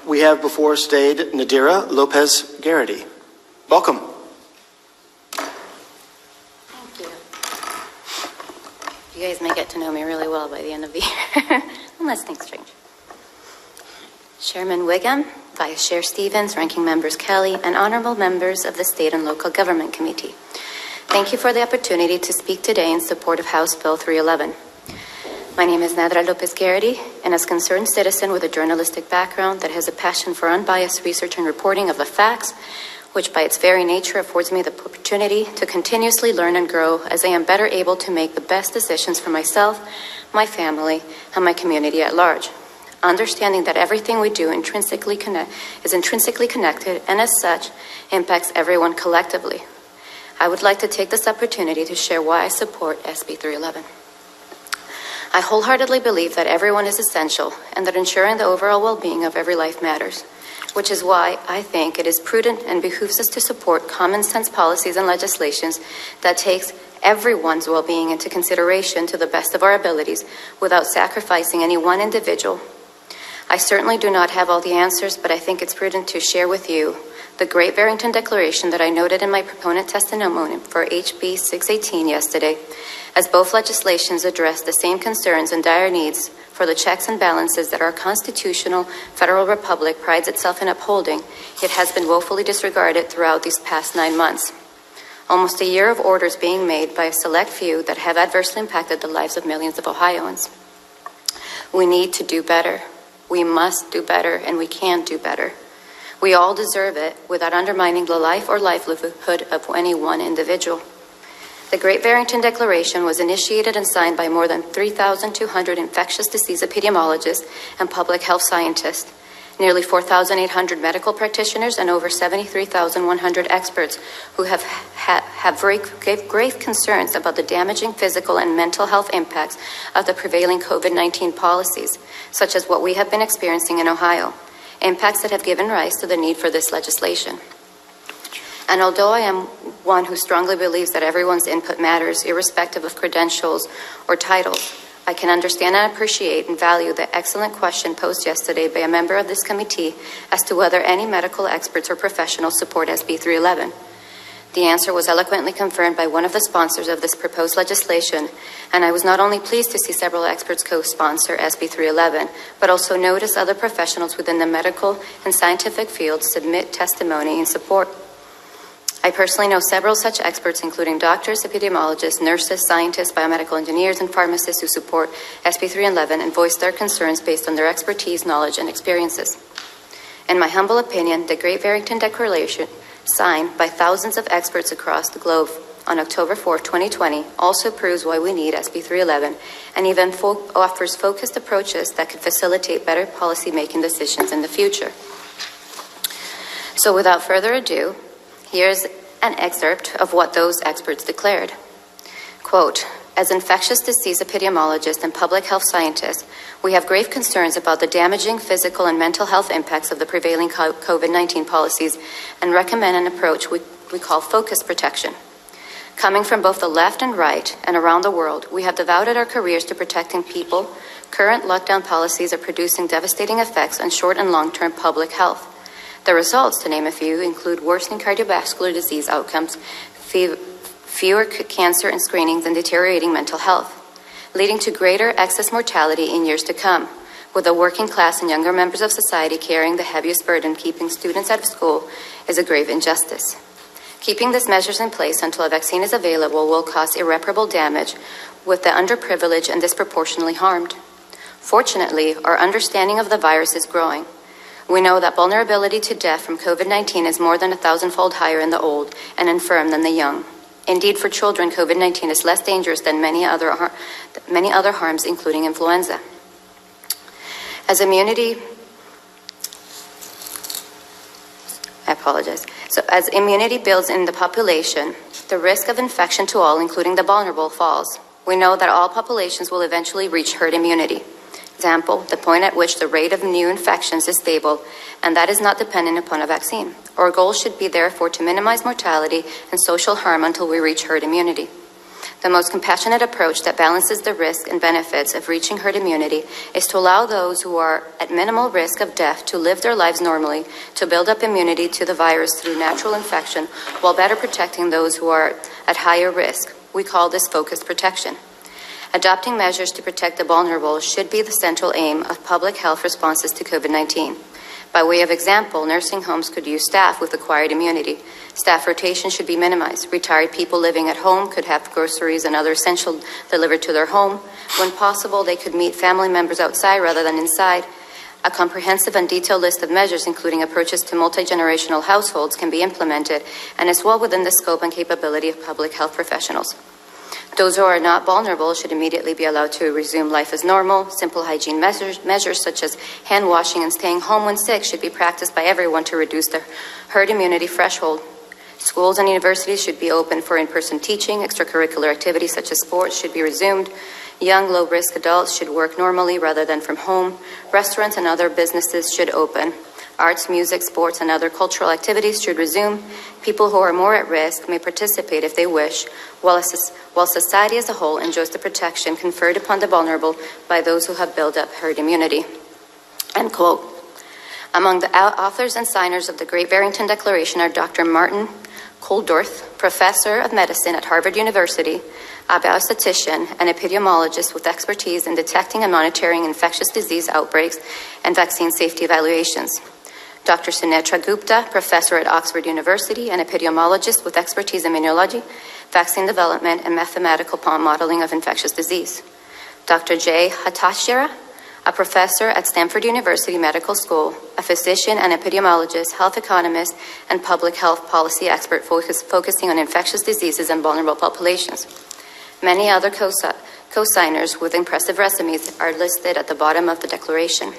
We have before us today Nadera Lopez-Garrity. Welcome. Thank you. You guys may get to know me really well by the end of the year, unless things change. Chairman Wiggum, Vice Chair Stevens, Ranking Members Kelly, and honorable members of the State and Local Government Committee. Thank you for the opportunity to speak today in support of House Bill 311. My name is Nadera Lopez-Garrity, and as a concerned citizen with a journalistic background that has a passion for unbiased research and reporting of the facts, which by its very nature affords me the opportunity to continuously learn and grow as I am better able to make the best decisions for myself, my family, and my community at large. Understanding that everything we do is intrinsically connected and as such impacts everyone collectively. I would like to take this opportunity to share why I support SB 311. I wholeheartedly believe that everyone is essential and that ensuring the overall well-being of every life matters, which is why I think it is prudent and behooves us to support common sense policies and legislations that takes everyone's well-being into consideration to the best of our abilities without sacrificing any one individual. I certainly do not have all the answers, but I think it's prudent to share with you the Great Barrington Declaration that I noted in my proponent testimony for HB 618 yesterday, as both legislations address the same concerns and dire needs for the checks and balances that our constitutional federal republic prides itself in upholding. It has been woefully disregarded throughout these past 9 months. Almost a year of orders being made by a select few that have adversely impacted the lives of millions of Ohioans. We need to do better. We must do better, and we can do better. We all deserve it without undermining the life or livelihood of any one individual. The Great Barrington Declaration was initiated and signed by more than 3,200 infectious disease epidemiologists and public health scientists, nearly 4,800 medical practitioners, and over 73,100 experts who have grave concerns about the damaging physical and mental health impacts of the prevailing COVID-19 policies, such as what we have been experiencing in Ohio, impacts that have given rise to the need for this legislation. And although I am one who strongly believes that everyone's input matters, irrespective of credentials or titles, I can understand and appreciate and value the excellent question posed yesterday by a member of this committee as to whether any medical experts or professionals support SB 311. The answer was eloquently confirmed by one of the sponsors of this proposed legislation, and I was not only pleased to see several experts co-sponsor SB 311, but also notice other professionals within the medical and scientific field submit testimony in support. I personally know several such experts, including doctors, epidemiologists, nurses, scientists, biomedical engineers, and pharmacists who support SB 311 and voice their concerns based on their expertise, knowledge, and experiences. In my humble opinion, the Great Barrington Declaration, signed by thousands of experts across the globe on October 4, 2020, also proves why we need SB 311 and even offers focused approaches that could facilitate better policy-making decisions in the future. So without further ado, here's an excerpt of what those experts declared. Quote, as infectious disease epidemiologists and public health scientists, we have grave concerns about the damaging physical and mental health impacts of the prevailing COVID-19 policies and recommend an approach we call focused protection. Coming from both the left and right and around the world, we have devoted our careers to protecting people. Current lockdown policies are producing devastating effects on short and long-term public health. The results, to name a few, include worsening cardiovascular disease outcomes, fewer cancer and screenings, and deteriorating mental health, leading to greater excess mortality in years to come, with the working class and younger members of society carrying the heaviest burden. Keeping students out of school is a grave injustice. Keeping these measures in place until a vaccine is available will cause irreparable damage, with the underprivileged and disproportionately harmed. Fortunately, our understanding of the virus is growing. We know that vulnerability to death from COVID-19 is more than 1,000-fold higher in the old and infirm than the young. Indeed, for children, COVID-19 is less dangerous than many other harms, including influenza. As immunity builds in the population, the risk of infection to all, including the vulnerable, falls. We know that all populations will eventually reach herd immunity. Example, the point at which the rate of new infections is stable, and that is not dependent upon a vaccine. Our goal should be, therefore, to minimize mortality and social harm until we reach herd immunity. The most compassionate approach that balances the risk and benefits of reaching herd immunity is to allow those who are at minimal risk of death to live their lives normally, to build up immunity to the virus through natural infection, while better protecting those who are at higher risk. We call this focused protection. Adopting measures to protect the vulnerable should be the central aim of public health responses to COVID-19. By way of example, nursing homes could use staff with acquired immunity. Staff rotation should be minimized. Retired people living at home could have groceries and other essentials delivered to their home. When possible, they could meet family members outside rather than inside. A comprehensive and detailed list of measures, including approaches to multi-generational households, can be implemented and is well within the scope and capability of public health professionals. Those who are not vulnerable should immediately be allowed to resume life as normal. Simple hygiene measures such as hand washing and staying home when sick should be practiced by everyone to reduce the herd immunity threshold. Schools and universities should be open for in-person teaching. Extracurricular activities such as sports should be resumed. Young, low-risk adults should work normally rather than from home. Restaurants and other businesses should open. Arts, music, sports, and other cultural activities should resume. People who are more at risk may participate if they wish, while society as a whole enjoys the protection conferred upon the vulnerable by those who have built up herd immunity. End quote. Among the authors and signers of the Great Barrington Declaration are Dr. Martin Kulldorff, professor of medicine at Harvard University, a biostatistician and epidemiologist with expertise in detecting and monitoring infectious disease outbreaks and vaccine safety evaluations. Dr. Sunetra Gupta, professor at Oxford University and epidemiologist with expertise in immunology, vaccine development, and mathematical modeling of infectious disease. Dr. Jay Hatashira, a professor at Stanford University Medical School, a physician and epidemiologist, health economist, and public health policy expert focusing on infectious diseases and vulnerable populations. Many other co-signers with impressive resumes are listed at the bottom of the declaration.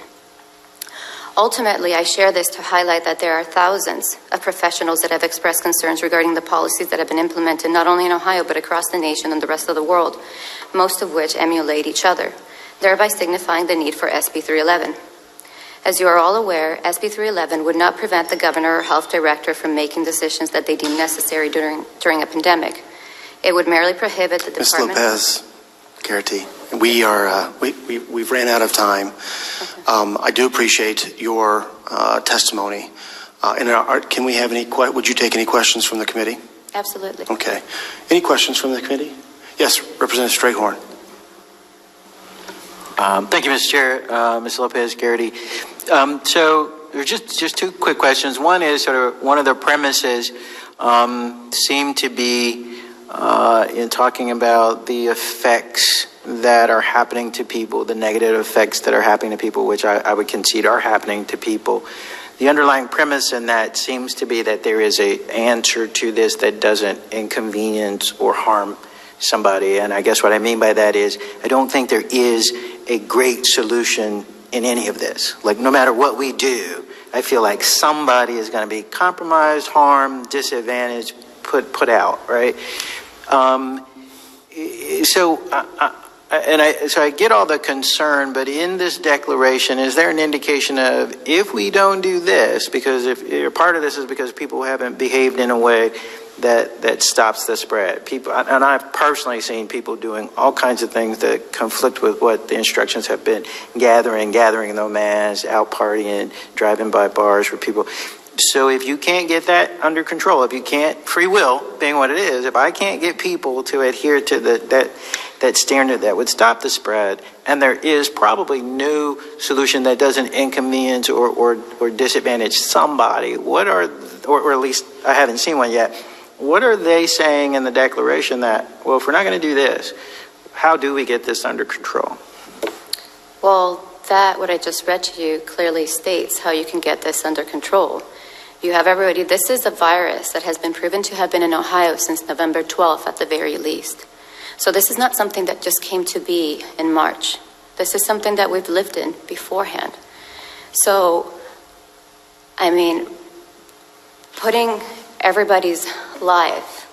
Ultimately, I share this to highlight that there are thousands of professionals that have expressed concerns regarding the policies that have been implemented not only in Ohio but across the nation and the rest of the world, most of which emulate each other, thereby signifying the need for SB311. As you are all aware, SB311 would not prevent the governor or health director from making decisions that they deem necessary during a pandemic. It would merely prohibit the department... Ms. Lopez-Garrity, we've ran out of time. Okay. I do appreciate your testimony. Can we have would you take any questions from the committee? Absolutely. Okay. Any questions from the committee? Yes, Representative Strayhorn. Thank you, Mr. Chair, Ms. Lopez-Garrity. So there's just two quick questions. One is sort of one of the premises seem to be in talking about the effects that are happening to people, the negative effects that are happening to people, which I would concede are happening to people. The underlying premise in that seems to be that there is an answer to this that doesn't inconvenience or harm somebody. And I guess what I mean by that is I don't think there is a great solution in any of this. Like no matter what we do, I feel like somebody is going to be compromised, harmed, disadvantaged, put out, right? So I get all the concern, but in this declaration, is there an indication of if we don't do this, because if part of this is because people haven't behaved in a way that stops the spread. People, and I've personally seen people doing all kinds of things that conflict with what the instructions have been: gathering no mass, out partying, driving by bars with people. So if you can't get that under control, if you can't, free will being what it is, if I can't get people to adhere to that standard that would stop the spread, and there is probably no solution that doesn't inconvenience or disadvantage somebody, or at least I haven't seen one yet, what are they saying in the declaration that, well, if we're not going to do this, how do we get this under control? Well, what I just read to you clearly states how you can get this under control. You have everybody, this is a virus that has been proven to have been in Ohio since November 12th at the very least. So this is not something that just came to be in March. This is something that we've lived in beforehand. So, I mean, putting everybody's life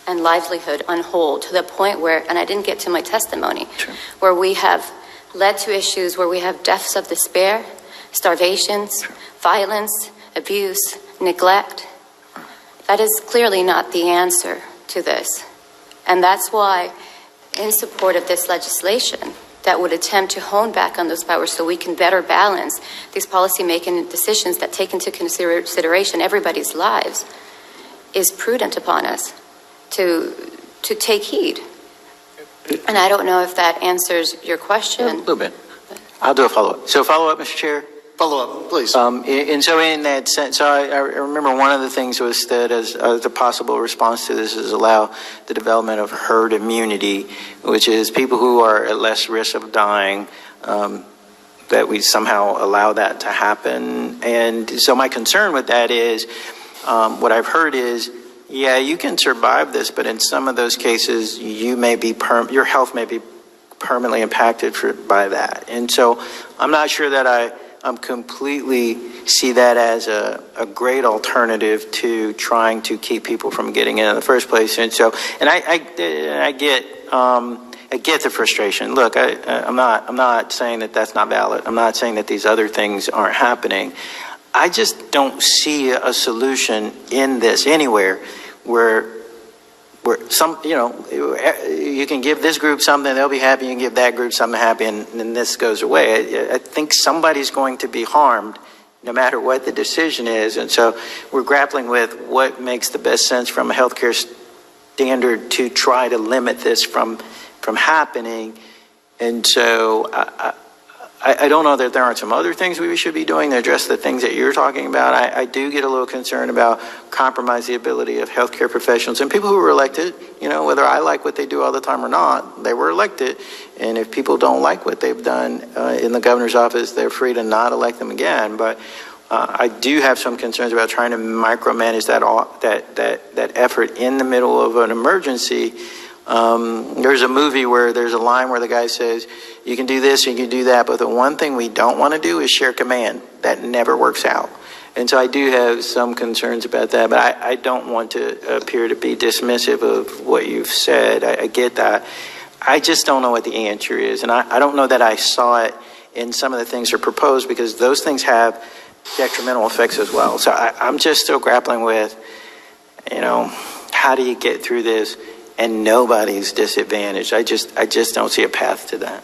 and livelihood on hold to the point where, and I didn't get to my testimony, Sure. where we have led to issues where we have deaths of despair, starvations, Sure. violence, abuse, neglect. That is clearly not the answer to this. And that's why in support of this legislation that would attempt to hone back on those powers so we can better balance these policy-making decisions that take into consideration everybody's lives is prudent upon us to take heed. And I don't know if that answers your question. A little bit. I'll do a follow-up. So follow-up, Mr. Chair? Follow up, please. And so in that sense, so I remember one of the things was that as the possible response to this is allow the development of herd immunity, which is people who are at less risk of dying, that we somehow allow that to happen. And so my concern with that is, what I've heard is, yeah, you can survive this, but in some of those cases, you may be your health may be permanently impacted by that. And so I'm not sure that I'm completely see that as a great alternative to trying to keep people from getting in the first place. And so, and I get the frustration. Look, I'm not saying that that's not valid. I'm not saying that these other things aren't happening. I just don't see a solution in this anywhere where some, you can give this group something, they'll be happy, you can give that group something happy, and then this goes away. I think somebody's going to be harmed no matter what the decision is. And so we're grappling with what makes the best sense from a healthcare standard to try to limit this from happening. And so I don't know that there aren't some other things we should be doing to address the things that you're talking about. I do get a little concerned about compromise the ability of healthcare professionals and people who were elected, whether I like what they do all the time or not, they were elected. And if people don't like what they've done in the governor's office, they're free to not elect them again. But I do have some concerns about trying to micromanage that effort in the middle of an emergency. There's a movie where there's a line where the guy says, you can do this, you can do that, but the one thing we don't want to do is share command. That never works out. And so I do have some concerns about that, but I don't want to appear to be dismissive of what you've said. I get that. I just don't know what the answer is. And I don't know that I saw it in some of the things that are proposed, because those things have detrimental effects as well. So I'm just still grappling with, how do you get through this and nobody's disadvantaged? I just don't see a path to that.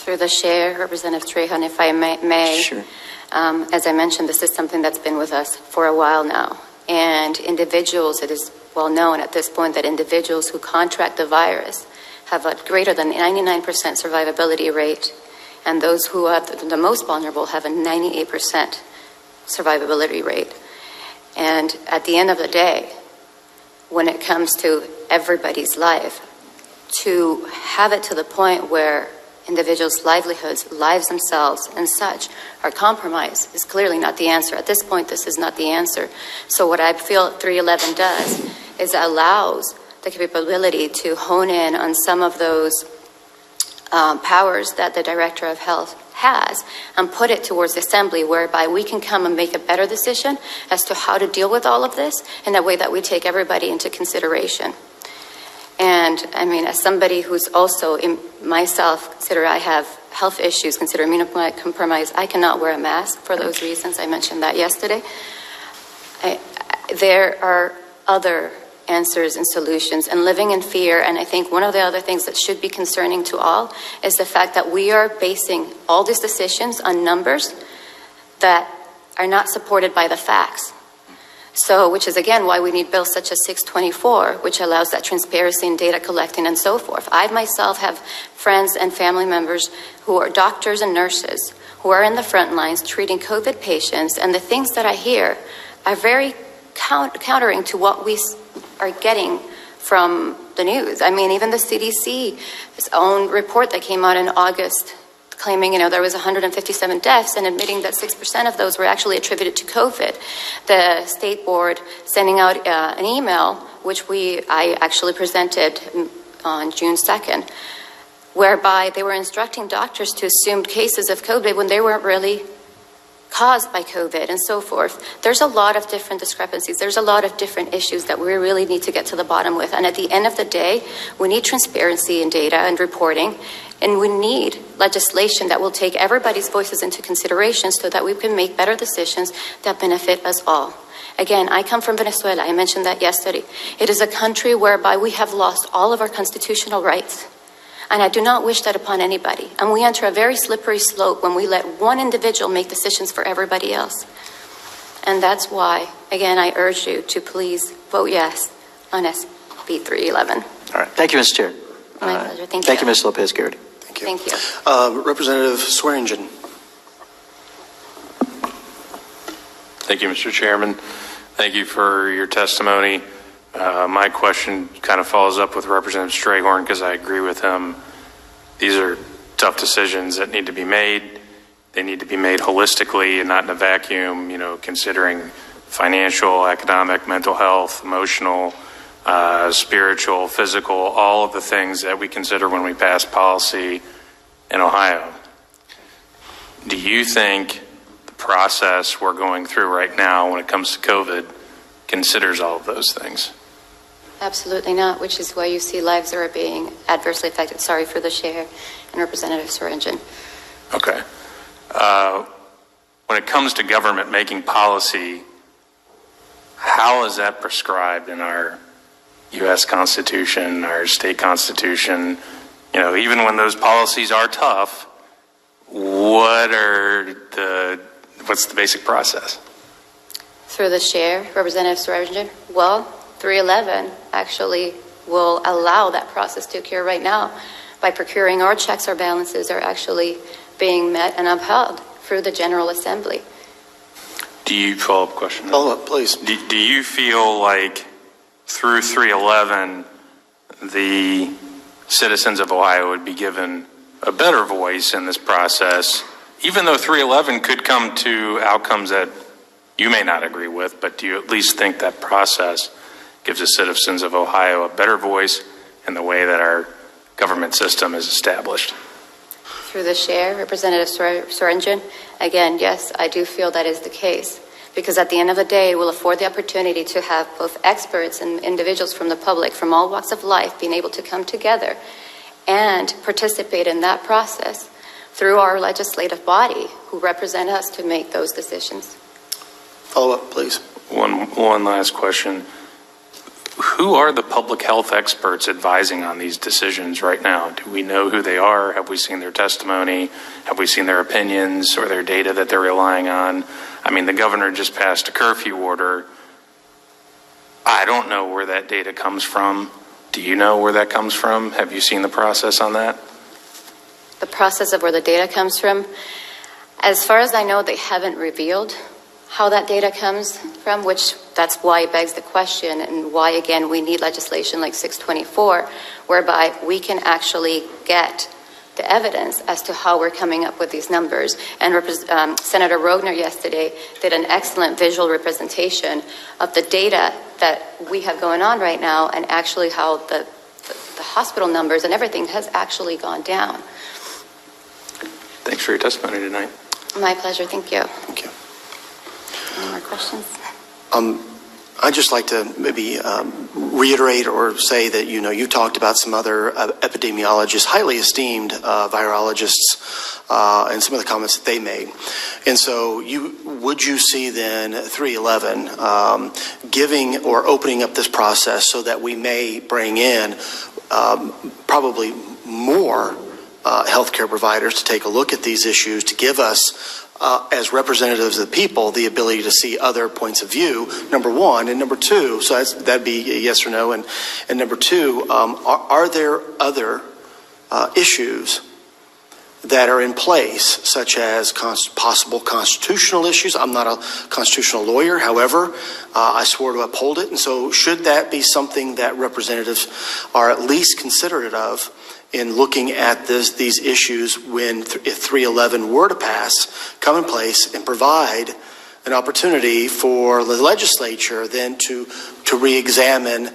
Through the chair, Representative Trejan, if I may. Sure. As I mentioned, this is something that's been with us for a while now. And individuals, it is well known at this point that individuals who contract the virus have a greater than 99% survivability rate. And those who are the most vulnerable have a 98% survivability rate. And at the end of the day, when it comes to everybody's life, to have it to the point where individuals' livelihoods, lives themselves, and such are compromised is clearly not the answer. At this point, this is not the answer. So what I feel 311 does is allows the capability to hone in on some of those powers that the Director of Health has and put it towards the Assembly, whereby we can come and make a better decision as to how to deal with all of this in a way that we take everybody into consideration. And I mean, as somebody who's also myself, consider I have health issues, consider immunocompromised, I cannot wear a mask for those reasons. I mentioned that yesterday. There are other answers and solutions, and living in fear. And I think one of the other things that should be concerning to all is the fact that we are basing all these decisions on numbers that are not supported by the facts. So, which is again why we need bills such as 624, which allows that transparency in data collecting and so forth. I myself have friends and family members who are doctors and nurses who are in the front lines treating COVID patients, and the things that I hear are very countering to what we are getting from the news. I mean, even the CDC's own report that came out in August claiming, there was 157 deaths and admitting that 6% of those were actually attributed to COVID. The state board sending out an email, which I actually presented on June 2nd, whereby they were instructing doctors to assume cases of COVID when they weren't really caused by COVID and so forth. There's a lot of different discrepancies. There's a lot of different issues that we really need to get to the bottom with. And at the end of the day, we need transparency in data and reporting, and we need legislation that will take everybody's voices into consideration so that we can make better decisions that benefit us all. Again, I come from Venezuela. I mentioned that yesterday. It is a country whereby we have lost all of our constitutional rights. And I do not wish that upon anybody. And we enter a very slippery slope when we let one individual make decisions for everybody else. And that's why, again, I urge you to please vote yes on SB311. All right. Thank you, Mr. Chair. My pleasure. Thank you. Thank you, Ms. Lopez-Garrity. Thank you. Thank you. Representative Swearingen. Thank you, Mr. Chairman. Thank you for your testimony. My question kind of follows up with Representative Strayhorn because I agree with him. These are tough decisions that need to be made. They need to be made holistically and not in a vacuum, considering financial, economic, mental health, emotional, spiritual, physical, all of the things that we consider when we pass policy in Ohio. Do you think the process we're going through right now when it comes to COVID considers all of those things? Absolutely not, which is why you see lives that are being adversely affected. Sorry for the share, and Representative Swearingen. Okay. When it comes to government making policy, how is that prescribed in our U.S. Constitution, our state constitution? Even when those policies are tough, what's the basic process? Through the chair, Representative Swearingen. Well, 311 actually will allow that process to occur right now by procuring our checks or balances are actually being met and upheld through the General Assembly. Do you, follow-up question? Follow up, please. Do you feel like through 311, the citizens of Ohio would be given a better voice in this process, even though 311 could come to outcomes that you may not agree with, but do you at least think that process gives the citizens of Ohio a better voice in the way that our government system is established? Through the chair, Representative Swearingen. Again, yes, I do feel that is the case. Because at the end of the day, it will afford the opportunity to have both experts and individuals from the public, from all walks of life, being able to come together and participate in that process through our legislative body who represent us to make those decisions. Follow up, please. One last question. Who are the public health experts advising on these decisions right now? Do we know who they are? Have we seen their testimony? Have we seen their opinions or their data that they're relying on? I mean, the governor just passed a curfew order. I don't know where that data comes from. Do you know where that comes from? Have you seen the process on that? The process of where the data comes from, as far as I know, they haven't revealed how that data comes from, which that's why it begs the question and why, again, we need legislation like 624, whereby we can actually get the evidence as to how we're coming up with these numbers. And Senator Rogner yesterday did an excellent visual representation of the data that we have going on right now and actually how the hospital numbers and everything has actually gone down. Thanks for your testimony tonight. My pleasure. Thank you. Thank you. Any more questions? I'd just like to maybe reiterate or say that, you talked about some other epidemiologists, highly esteemed virologists, and some of the comments that they made. And so would you see then 311 giving or opening up this process so that we may bring in probably more healthcare providers to take a look at these issues, to give us as representatives of the people, the ability to see other points of view, number one. And number two, so that'd be a yes or no. And number two, are there other issues that are in place, such as possible constitutional issues? I'm not a constitutional lawyer. However, I swore to uphold it. And so should that be something that representatives are at least considerate of in looking at these issues if 311 were to come in place and provide an opportunity for the legislature then to re-examine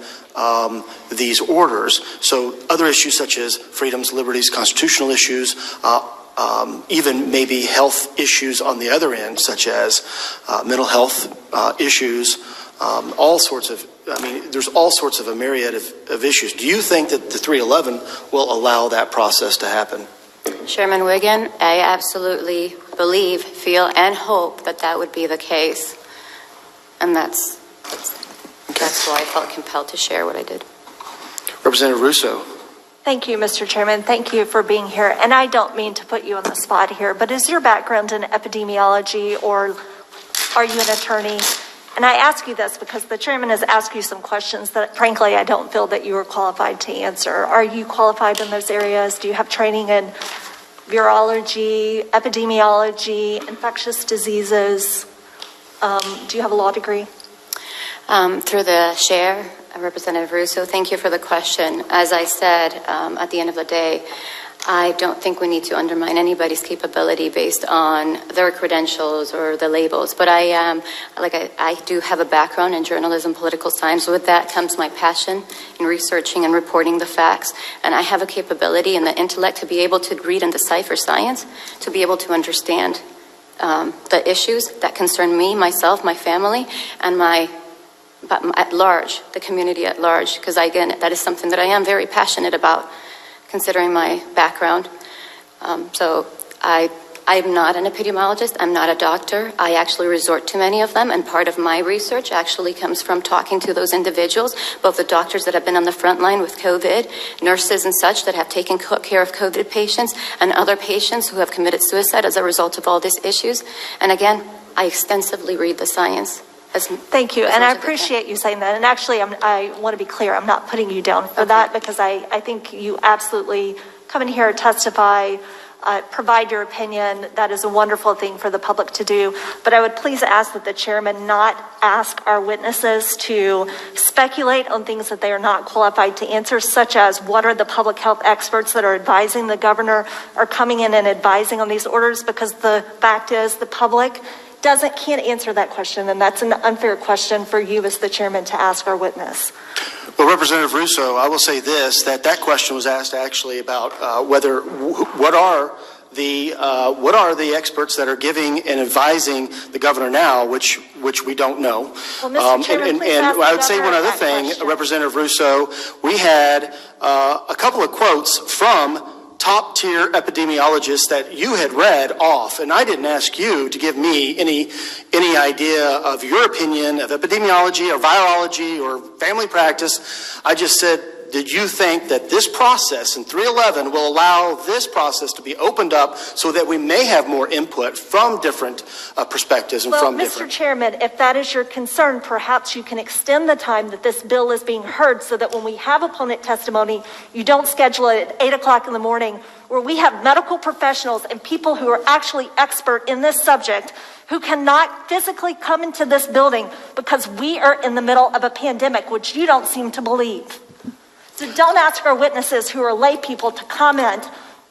these orders? So other issues such as freedoms, liberties, constitutional issues, even maybe health issues on the other end, such as mental health issues, all sorts of, there's all sorts of a myriad of issues. Do you think that the 311 will allow that process to happen? Chairman Wiggin, I absolutely believe, feel, and hope that that would be the case. And that's why I felt compelled to share what I did. Representative Russo. Thank you, Mr. Chairman. Thank you for being here. And I don't mean to put you on the spot here, but is your background in epidemiology, or are you an attorney? And I ask you this because the chairman has asked you some questions that, frankly, I don't feel that you are qualified to answer. Are you qualified in those areas? Do you have training in virology, epidemiology, infectious diseases? Do you have a law degree? Through the chair, Representative Russo, thank you for the question. As I said, at the end of the day, I don't think we need to undermine anybody's capability based on their credentials or the labels. But I do have a background in journalism, political science. With that comes my passion in researching and reporting the facts. And I have a capability and the intellect to be able to read and decipher science, to be able to understand the issues that concern me, myself, my family, and at large, the community at large. Because again, that is something that I am very passionate about, considering my background. So I'm not an epidemiologist. I'm not a doctor. I actually resort to many of them, and part of my research actually comes from talking to those individuals, both the doctors that have been on the front line with COVID, nurses and such that have taken care of COVID patients, and other patients who have committed suicide as a result of all these issues. And again, I extensively read the science. Thank you, and I appreciate you saying that. And actually, I want to be clear, I'm not putting you down for that, because I think you absolutely come in here, testify, provide your opinion. That is a wonderful thing for the public to do. But I would please ask that the chairman not ask our witnesses to speculate on things that they are not qualified to answer, such as what are the public health experts that are advising the governor are coming in and advising on these orders, because the fact is the public can't answer that question, and that's an unfair question for you as the chairman to ask our witness. Well, Representative Russo, I will say this, that question was asked actually about what are the experts that are giving and advising the governor now, which we don't know. Well, Mr. Chairman, please ask the I would say one other governor thing, question. Representative Russo, we had a couple of quotes from top-tier epidemiologists that you had read off, and I didn't ask you to give me any idea of your opinion of epidemiology or virology or family practice. I just said, did you think that this process in 311 will allow this process to be opened up so that we may have more input from different perspectives and from different... Mr. Chairman, if that is your concern, perhaps you can extend the time that this bill is being heard so that when we have opponent testimony, you don't schedule it at 8 o'clock in the morning, where we have medical professionals and people who are actually expert in this subject who cannot physically come into this building because we are in the middle of a pandemic, which you don't seem to believe. So don't ask our witnesses who are lay people to comment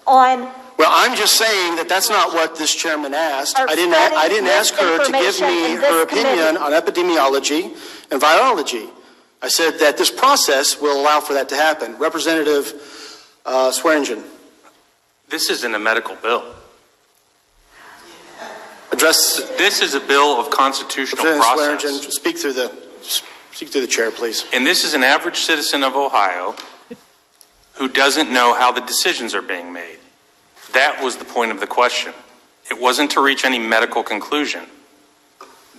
on... Well, I'm just saying that that's not what this chairman asked. I didn't ask her to give me her opinion on epidemiology and virology. I said that this process will allow for that to happen. Representative Swearingen. This isn't a medical bill. This is a bill of constitutional process. Swearingen, speak through the chair, please. And this is an average citizen of Ohio who doesn't know how the decisions are being made. That was the point of the question. It wasn't to reach any medical conclusion.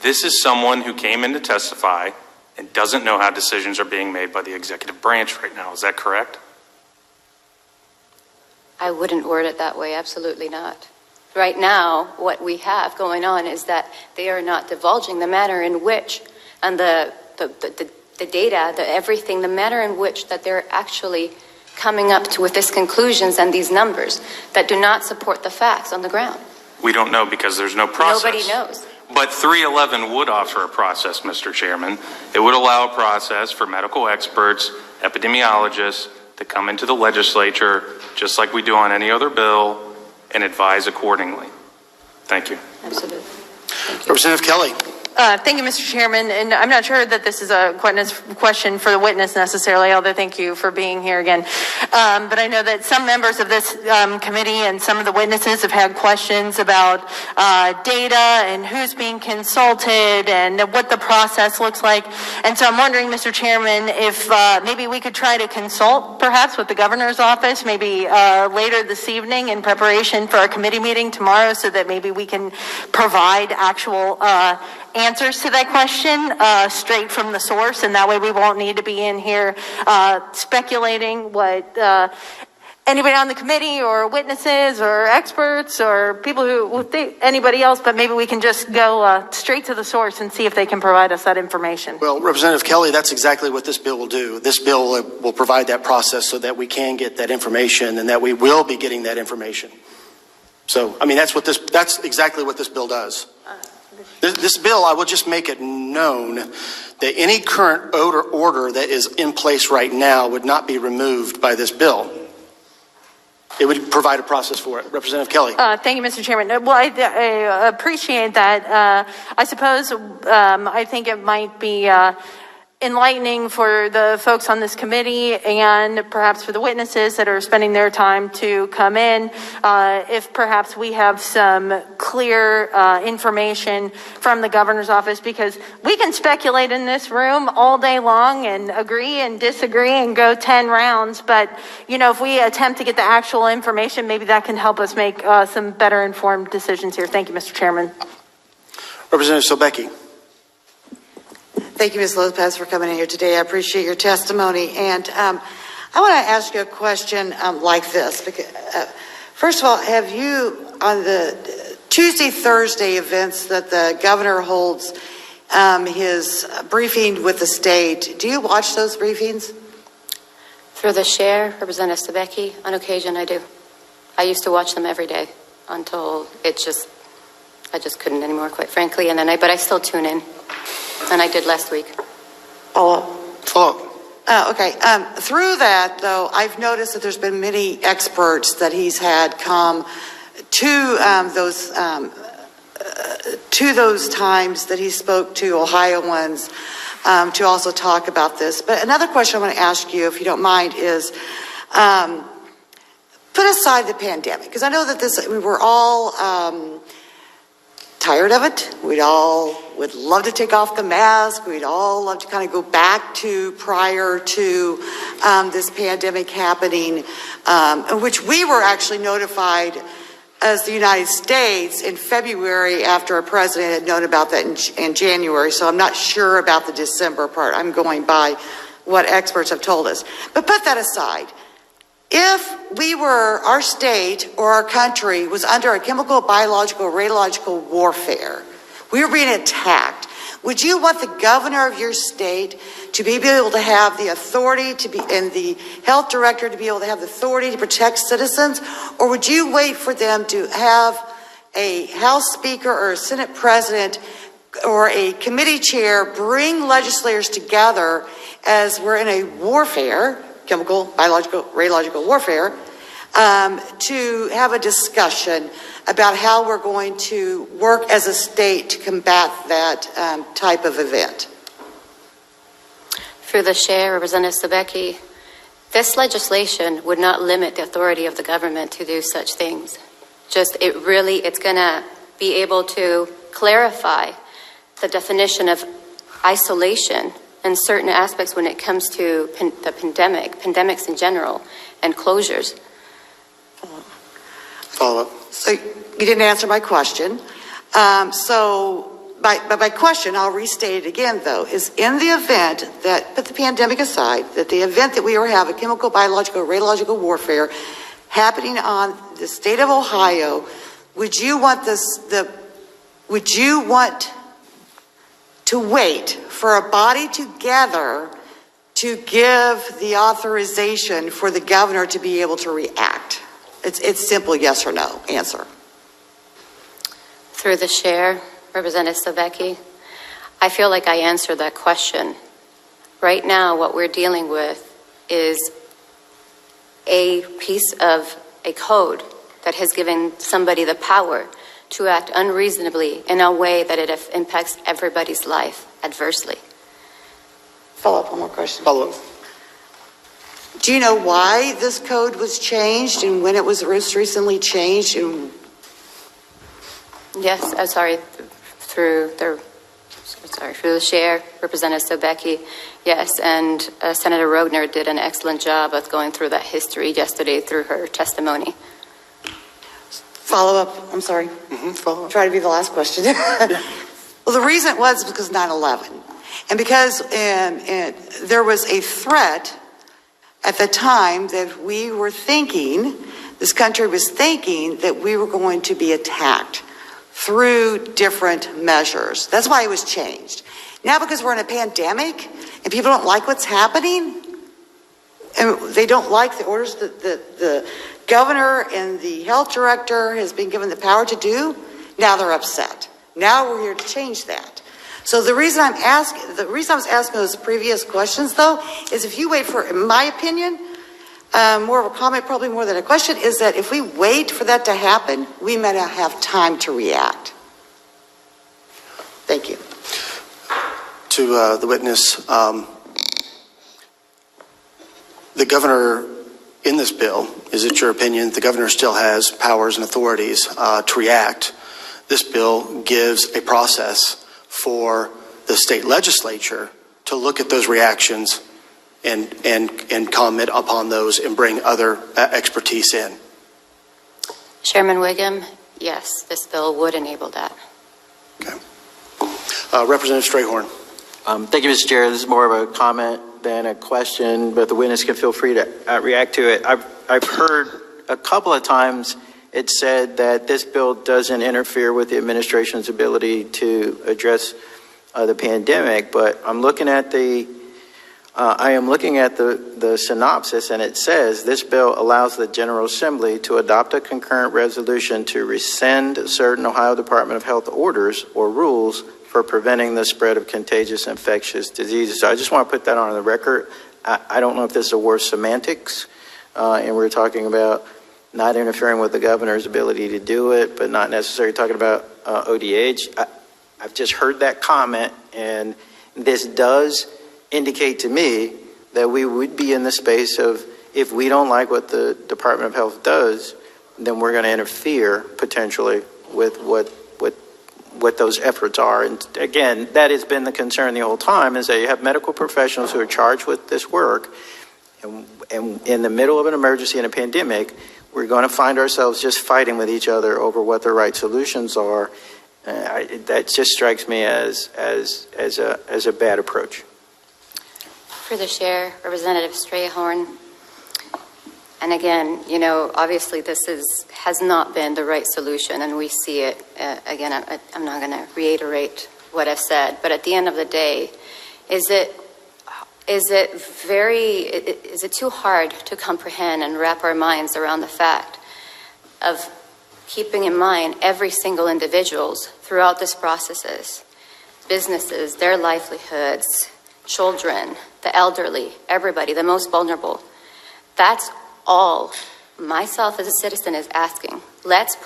This is someone who came in to testify and doesn't know how decisions are being made by the executive branch right now. Is that correct? I wouldn't word it that way, absolutely not. Right now, what we have going on is that they are not divulging the manner in which, and the data, everything, the manner in which that they're actually coming up to with these conclusions and these numbers that do not support the facts on the ground. We don't know because there's no process. Nobody knows. But 311 would offer a process, Mr. Chairman. It would allow a process for medical experts, epidemiologists, to come into the legislature, just like we do on any other bill, and advise accordingly. Thank you. Absolutely. Thank you. Representative Kelly. Thank you, Mr. Chairman. And I'm not sure that this is a question for the witness necessarily, although thank you for being here again. But I know that some members of this committee and some of the witnesses have had questions about data and who's being consulted and what the process looks like. And so I'm wondering, Mr. Chairman, if maybe we could try to consult perhaps with the governor's office, maybe later this evening in preparation for our committee meeting tomorrow, so that maybe we can provide actual answers to that question straight from the source, and that way we won't need to be in here speculating what anybody on the committee or witnesses or experts or people anybody else, but maybe we can just go straight to the source and see if they can provide us that information. Well, Representative Kelly, that's exactly what this bill will do. This bill will provide that process so that we can get that information and that we will be getting that information. So, I mean, that's exactly what this bill does. This bill, I will just make it known that any current order that is in place right now would not be removed by this bill. It would provide a process for it. Representative Kelly. Thank you, Mr. Chairman. Well, I appreciate that. I suppose I think it might be enlightening for the folks on this committee and perhaps for the witnesses that are spending their time to come in, if perhaps we have some clear information from the governor's office, because we can speculate in this room all day long and agree and disagree and go 10 rounds. But, you know, if we attempt to get the actual information, maybe that can help us make some better informed decisions here. Thank you, Mr. Chairman. Representative Sobecki. Thank you, Ms. Lopez, for coming in here today. I appreciate your testimony. And I want to ask you a question like this. Because, first of all, have you, on the Tuesday, Thursday events that the governor holds his briefing with the state, do you watch those briefings? Through the chair, Representative Sobecki, on occasion I do. I used to watch them every day until I just couldn't anymore, quite frankly. But I still tune in. And I did last week. Okay. Through that, though, I've noticed that there's been many experts that he's had come to those times that he spoke to Ohioans to also talk about this. But another question I want to ask you, if you don't mind, is put aside the pandemic, because I know that we're all tired of it. We'd all would love to take off the mask. We'd all love to kind of go back to prior to this pandemic happening, which we were actually notified as the United States in February after our president had known about that in January. So I'm not sure about the December part. I'm going by what experts have told us. But put that aside. If our state or our country was under a chemical, biological, radiological warfare, we were being attacked, would you want the governor of your state to be able to have the authority and the health director to be able to have the authority to protect citizens? Or would you wait for them to have a House Speaker or a Senate President or a committee chair bring legislators together as we're in a warfare, chemical, biological, radiological warfare, to have a discussion about how we're going to work as a state to combat that type of event? Through the chair, Representative Sobecki, this legislation would not limit the authority of the government to do such things. It's going to be able to clarify the definition of isolation and certain aspects when it comes to the pandemics in general, and closures. Follow-up. So you didn't answer my question. My question, I'll restate it again, though, is in the event that, put the pandemic aside, that the event that we were having, chemical, biological, radiological warfare happening on the state of Ohio, would you want to wait for a body to gather to give the authorization for the governor to be able to react? It's simple yes or no answer. Through the chair, Representative Sobecki, I feel like I answered that question. Right now, what we're dealing with is a piece of a code that has given somebody the power to act unreasonably in a way that it impacts everybody's life adversely. Follow up, one more question. Follow up. Do you know why this code was changed and when it was most recently changed? And Yes, I'm sorry, through the chair, Representative Sobecki. Yes, and Senator Rogner did an excellent job of going through that history yesterday through her testimony. follow up, I'm sorry. Follow up. Try to be the last question. Well, the reason it was because 9/11. And because there was a threat at the time that we were thinking, this country was thinking that we were going to be attacked through different measures. That's why it was changed. Now, because we're in a pandemic and people don't like what's happening, and they don't like the orders that the governor and the health director has been given the power to do, now they're upset. Now we're here to change that. So the reason I was asking those previous questions, though, is if you wait for, in my opinion, more of a comment, probably more than a question, is that if we wait for that to happen, we may not have time to react. Thank you. To the witness, the governor in this bill, is it your opinion the governor still has powers and authorities to react? This bill gives a process for the state legislature to look at those reactions and comment upon those and bring other expertise in. Chairman Wiggum, yes, this bill would enable that. Okay. Representative Strayhorn. Thank you, Mr. Chair. This is more of a comment than a question, but the witness can feel free to react to it. I've heard a couple of times it said that this bill doesn't interfere with the administration's ability to address the pandemic, but I am looking at the synopsis, and it says this bill allows the General Assembly to adopt a concurrent resolution to rescind certain Ohio Department of Health orders or rules for preventing the spread of contagious infectious diseases. So I just want to put that on the record. I don't know if this is a war of semantics, and we're talking about not interfering with the governor's ability to do it, but not necessarily talking about ODH. I've just heard that comment, and this does indicate to me that we would be in the space of, if we don't like what the Department of Health does, then we're going to interfere potentially with what those efforts are. And again, that has been the concern the whole time, is that you have medical professionals who are charged with this work, and in the middle of an emergency and a pandemic, we're going to find ourselves just fighting with each other over what the right solutions are. That just strikes me as a bad approach. For the chair, Representative Strayhorn. And again, you know, obviously this has not been the right solution, and we see it. Again, I'm not going to reiterate what I've said, but at the end of the day, is it too hard to comprehend and wrap our minds around the fact of keeping in mind every single individuals throughout this processes, businesses, their livelihoods, children, the elderly, everybody, the most vulnerable. That's all myself as a citizen is asking. Let's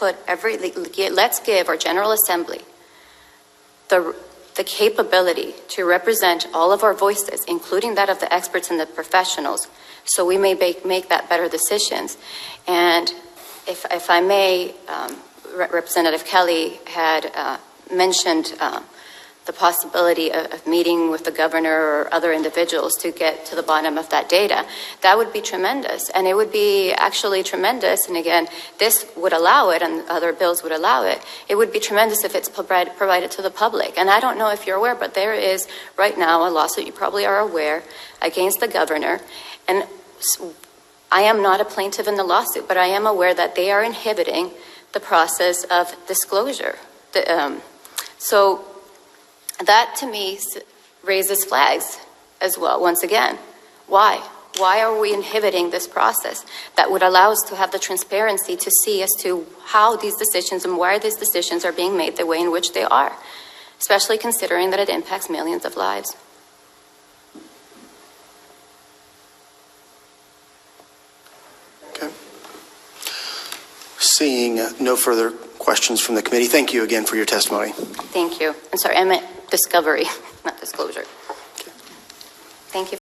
give our General Assembly the capability to represent all of our voices, including that of the experts and the professionals, so we may make that better decisions. And if I may, Representative Kelly had mentioned the possibility of meeting with the governor or other individuals to get to the bottom of that data. That would be tremendous, and it would be actually tremendous, and again, this would allow it, and other bills would allow it. It would be tremendous if it's provided to the public. And I don't know if you're aware, but there is right now a lawsuit, you probably are aware, against the governor, and I am not a plaintiff in the lawsuit, but I am aware that they are inhibiting the process of disclosure. So that, to me, raises flags as well, once again. Why? Why are we inhibiting this process that would allow us to have the transparency to see as to how these decisions and why these decisions are being made the way in which they are, especially considering that it impacts millions of lives? Okay. Seeing no further questions from the committee. Thank you again for your testimony. Thank you. I'm sorry, I meant discovery, not disclosure. Thank you.